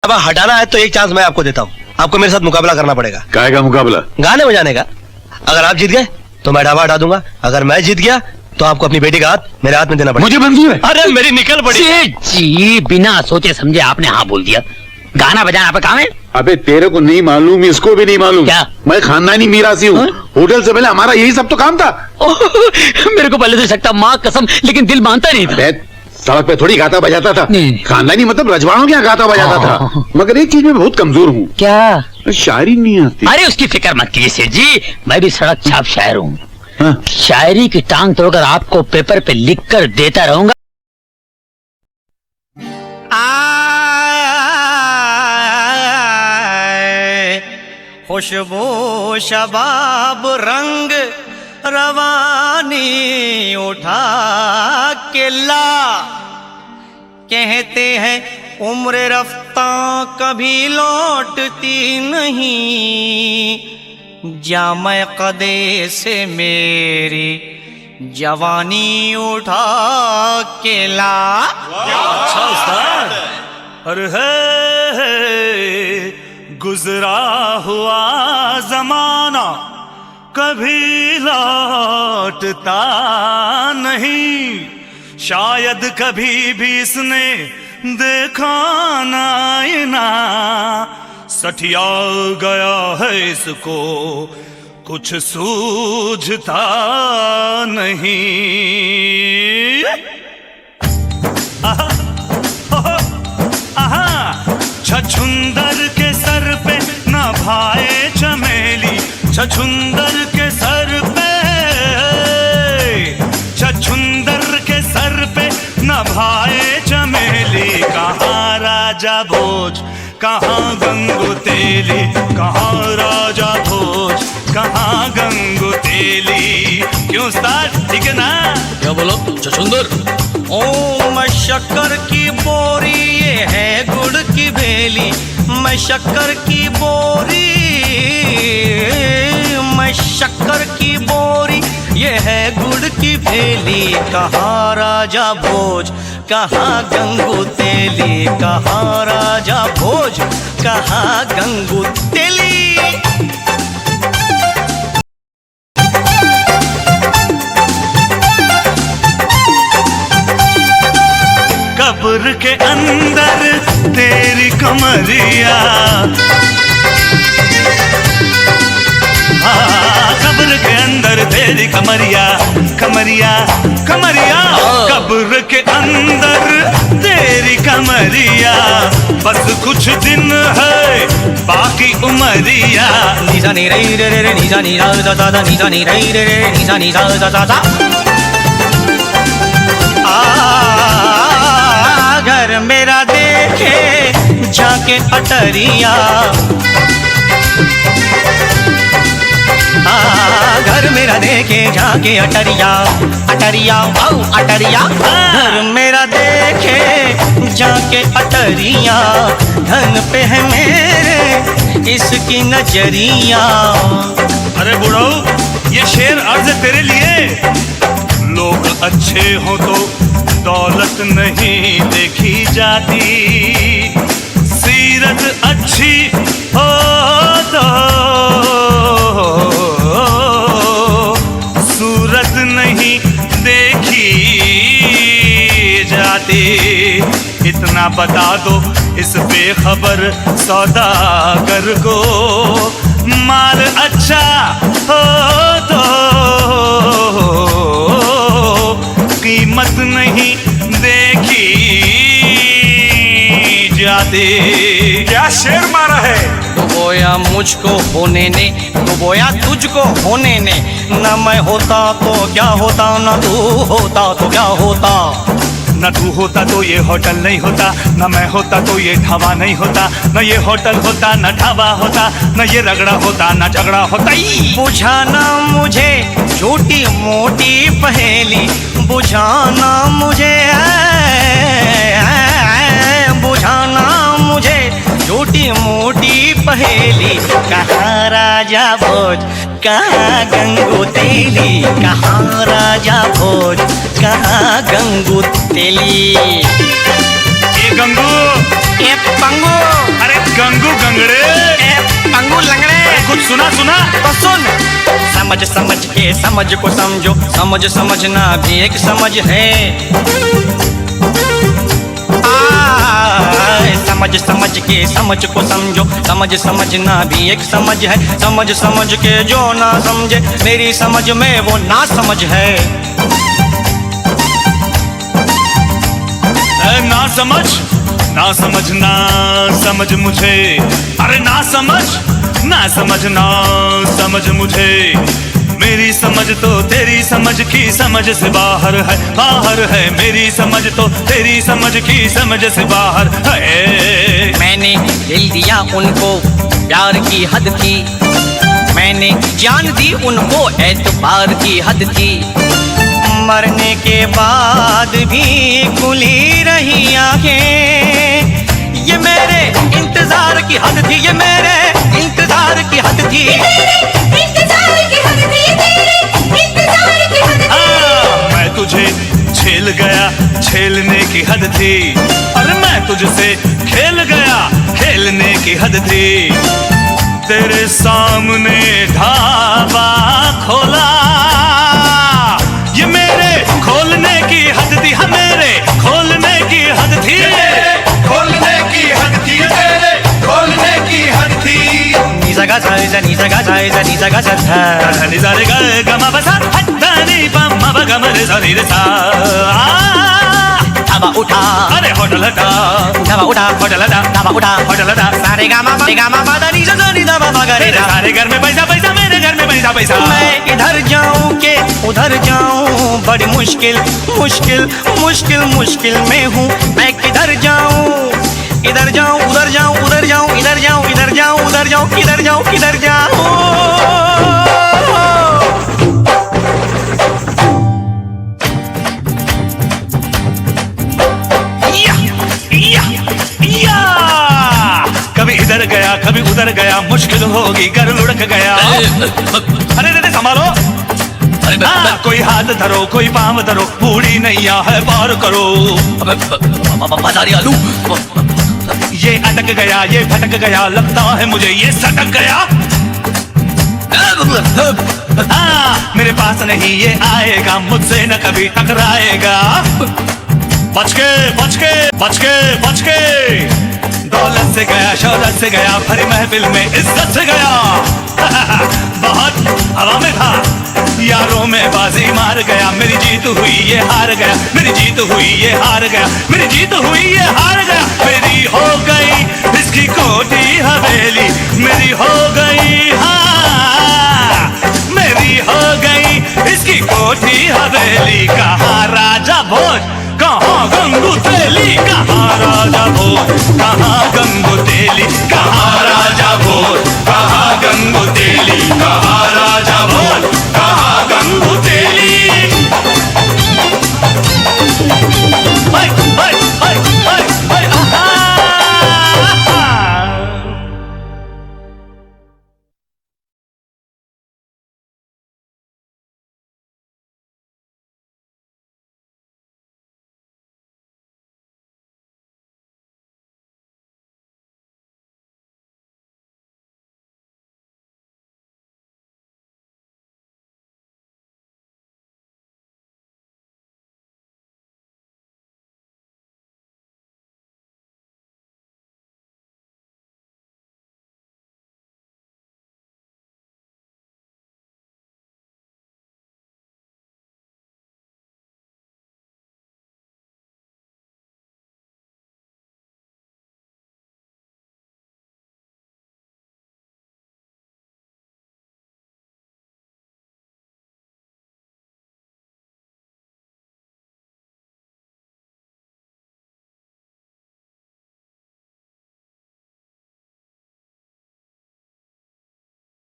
अब हटाना है तो एक चांस मैं आपको देता हूँ, आपको मेरे साथ मुकाबला करना पड़ेगा। काहे का मुकाबला? गाने बजाने का। अगर आप जीत गए तो मैं ढाबा हटा दूंगा, अगर मैं जीत गया तो आपको अपनी बेटी का हाथ मेरे हाथ में देना पड़ेगा। मुझे मंजूर है। अरे मेरी निकल पड़ी जी, बिना सोचे समझे आपने हाँ बोल दिया। गाना बजाना आपका काम है? अबे तेरे को नहीं मालूम, इसको भी नहीं मालूम। क्या? मैं खानदानी मीरासी हूँ। होटल से पहले हमारा यही सब तो काम था। मेरे को पहले से सकता, माँ कसम, लेकिन दिल मानता नहीं था। सड़क पे थोड़ी गाता बजाता था। खानदानी मतलब रजवाड़ों के यहाँ गाता बजाता था। मगर एक चीज में बहुत कमजोर हूँ। क्या? शायरी नहीं आती। अरे उसकी फिक्र मत कीजिए सेठ जी, मैं भी सड़क छाप शायर हूँ। हाँ? शायरी की टांग तोड़कर आपको पेपर पे लिख कर देता रहूंगा। खुशबू शबाब रंग रवानी उठा के ला, कहते हैं उम्र रफ्ता कभी लौटती नहीं, जामे कदे से मेरी जवानी उठा के ला। अच्छा उस्ताद। अरे है गुजरा हुआ जमाना कभी लौटता नहीं, शायद कभी भी इसने देखा ना आईना, सठिया गया है इसको कुछ सूझता नहीं। आहा, ओहो, आहा, छछुंदर के सर पे न भाए चमेली, छछुंदर के सर पे, छछुंदर के सर पे न भाए चमेली, कहाँ राजा भोज कहाँ गंगू तेली, कहाँ राजा भोज कहाँ गंगू तेली। क्यों उस्ताद, ठीक है ना? क्या बोलो छछुंदर? ओ मैं शक्कर की बोरी, ये है गुड़ की भेली, मैं शक्कर की बोरी, मैं शक्कर की बोरी, ये है गुड़ की भेली, कहाँ राजा भोज कहाँ गंगू तेली, कहाँ राजा भोज कहाँ गंगू तेली। कब्र के अंदर तेरी कमरिया, कब्र के अंदर तेरी कमरिया, कमरिया कमरिया, कब्र के अंदर तेरी कमरिया, बस कुछ दिन है बाकी उमरिया। निजा नी रे रे रे, निजा नी रा दा दा, निजा नी रे रे रे, निजा नी रा दा दा दा। घर मेरा देखे जाके अटरिया, घर मेरा देखे जाके अटरिया, अटरिया वाओ अटरिया, घर मेरा देखे जाके अटरिया, धन पे है मेरे इसकी नजरिया। अरे बुढ़ो, ये शेर अर्ज है तेरे लिए। लोग अच्छे हो तो दौलत नहीं देखी जाती, सीरत अच्छी हो तो सूरत नहीं देखी जाती। इतना बता दो इस बेखबर सौदागर को, माल अच्छा हो तो कीमत नहीं देखी जाती। क्या शेर मारा है? डुबोया मुझको होने ने, डुबोया तुझको होने ने, न मैं होता तो क्या होता, न तू होता तो क्या होता। न तू होता तो ये होटल नहीं होता, न मैं होता तो ये ढाबा नहीं होता, न ये होटल होता न ढाबा होता, न ये रगड़ा होता न झगड़ा होता। बुझाना मुझे छोटी मोटी पहेली, बुझाना मुझे, बुझाना मुझे छोटी मोटी पहेली, कहाँ राजा भोज कहाँ गंगू तेली, कहाँ राजा भोज कहाँ गंगू तेली। ये गंगू ए पंगू, अरे गंगू गंगड़े, ए पंगू लंगड़े। कुछ सुना सुना तो सुन। समझ समझ के समझ को समझो, समझ समझना भी एक समझ है। समझ समझ के समझ को समझो, समझ समझना भी एक समझ है। समझ समझ के जो ना समझे, मेरी समझ में वो ना समझ है। ना समझ, ना समझना समझ मुझे, अरे ना समझ, ना समझना समझ मुझे। मेरी समझ तो तेरी समझ की समझ से बाहर है, बाहर है। मेरी समझ तो तेरी समझ की समझ से बाहर है। मैंने दिल दिया उनको, प्यार की हद थी। मैंने जान दी उनको, एतबार की हद थी। मरने के बाद भी खुली रही आंखें, ये मेरे इंतजार की हद थी। ये मेरे इंतजार की हद थी। मैं तुझे झेल गया, झेलने की हद थी। अरे मैं तुझसे खेल गया, खेलने की हद थी। तेरे सामने ढाबा खोला, ये मेरे खोलने की हद थी। हाँ मेरे खोलने की हद थी, खोलने की हद थी, मेरे खोलने की हद थी। निजा गा सा सा निजा गा सा सा निजा गा सा सा निजा रे गा गा मा बा सा हट्टा नी पा मा बा गा मा रे सा रे रे सा। ढाबा उठा, अरे होटल हटा, ढाबा उठा, होटल हटा, ढाबा उठा। होटल हटा। सारे गामा दा नी सा नी दा बा गा रे मेरे सा। सारे घर में पैसा पैसा, मेरे घर में पैसा पैसा। मैं इधर जाऊं के उधर जाऊं, बड़ी मुश्किल मुश्किल मुश्किल मुश्किल में हूँ। मैं किधर जाऊं, इधर जाऊं उधर जाऊं, उधर जाऊं इधर जाऊं, इधर जाऊं उधर जाऊं, किधर जाऊं किधर जाऊं। कभी इधर गया, कभी उधर गया, मुश्किल होगी घर लुढ़क गया। अरे रे संभालो, कोई हाथ धरो, कोई पांव धरो, बूढ़ी नैया है पार करो। बाजारी आलू, ये अटक गया, ये भटक गया, लगता है मुझे ये सटक गया। मेरे पास नहीं ये आएगा, मुझसे न कभी टकराएगा। बच के बच के बच के बच के, दौलत से गया, शौलत से गया, भरी महफिल में इज्जत से गया। बहुत हवा में था, यारों में बाजी मार गया। मेरी जीत हुई ये हार गया, मेरी जीत हुई ये हार गया, मेरी जीत हुई ये हार गया। मेरी हो गई इसकी कोठी हवेली, मेरी हो गई, हाँ मेरी हो गई इसकी कोठी हवेली। कहाँ राजा भोज, कहाँ गंगू तेली, कहाँ राजा भोज, कहाँ गंगू तेली, कहाँ